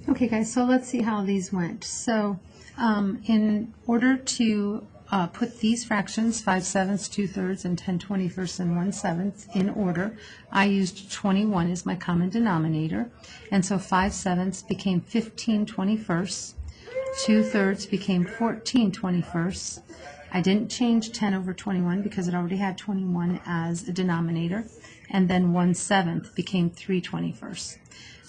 Okay guys, so let's see how these went. So in order to put these fractions, 5/7, 2/3, and 10/21, and 1/7 in order, I used 21 as my common denominator. And so 5/7 became 15/21, 2/3 became 14/21. I didn't change 10 over 21 because it already had 21 as a denominator. And then 1/7 became 3/21.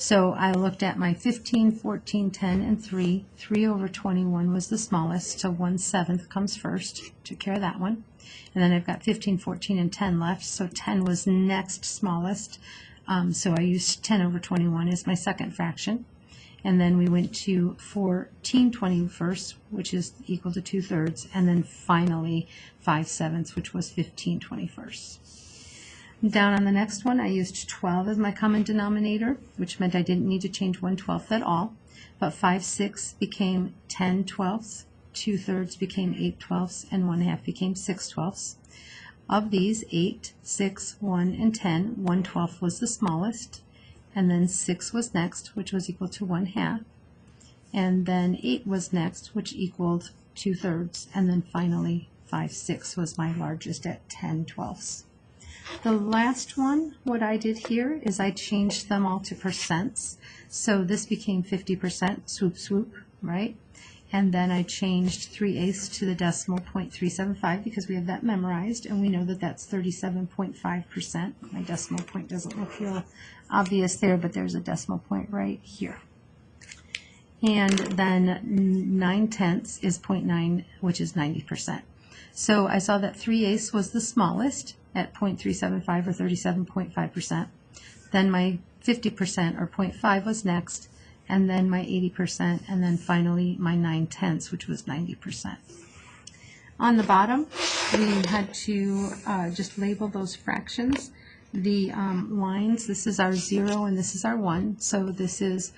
So I looked at my 15, 14, 10, and 3. 3 over 21 was the smallest, so 1/7 comes first. Took care of that one. And then I've got 15, 14, and 10 left, so 10 was next smallest. So I used 10 over 21 as my second fraction. And then we went to 14/21, which is equal to 2/3, and then finally 5/7, which was 15/21. Down on the next one, I used 12 as my common denominator, which meant I didn't need to change 1/12 at all. But 5/6 became 10/12, 2/3 became 8/12, and 1/2 became 6/12. Of these, 8, 6, 1, and 10, 1/12 was the smallest, and then 6 was next, which was equal to 1/2, and then 8 was next, which equaled 2/3, and then finally 5/6 was my largest at 10/12. The last one, what I did here is I changed them all to percents. So this became 50%, swoop, swoop, right? And then I changed 3/8 to the decimal 0.375 because we have that memorized, and we know that that's 37.5%. My decimal point doesn't look real obvious there, but there's a decimal point right here. And then 9/10 is 0.9, which is 90%. So I saw that 3/8 was the smallest at 0.375 or 37.5%. Then my 50% or 0.5 was next, and then my 80%, and then finally my 9/10, which was 90%. On the bottom, we had to just label those fractions. The lines, this is our 0 and this is our 1, so this is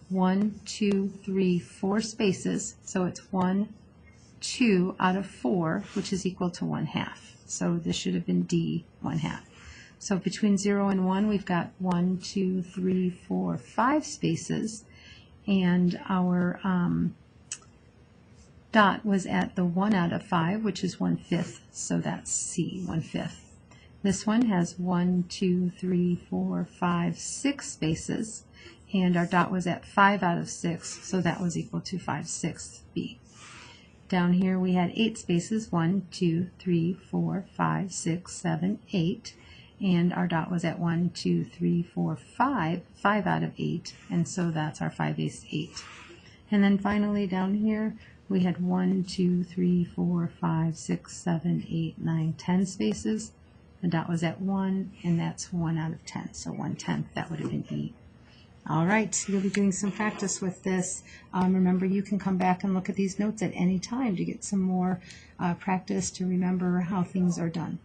1, 2, 3, 4 spaces, so it's 1, 2 out of 4, which is equal to 1/2. So this should have been D, 1/2. So between 0 and 1, we've got 1, 2, 3, 4, 5 spaces, and our dot was at the 1 out of 5, which is 1/5, so that's C, 1/5. This one has 1, 2, 3, 4, 5, 6 spaces, and our dot was at 5 out of 6, so that was equal to 5/6, B. Down here we had 8 spaces, 1, 2, 3, 4, 5, 6, 7, 8, and our dot was at 1, 2, 3, 4, 5, 5 out of 8, and so that's our 5/8, 8. And then finally down here we had 1, 2, 3, 4, 5, 6, 7, 8, 9, 10 spaces. The dot was at 1, and that's 1 out of 10, so 1/10, that would have been E. All right, you'll be doing some practice with this. Remember, you can come back and look at these notes at any time to get some more practice to remember how things are done.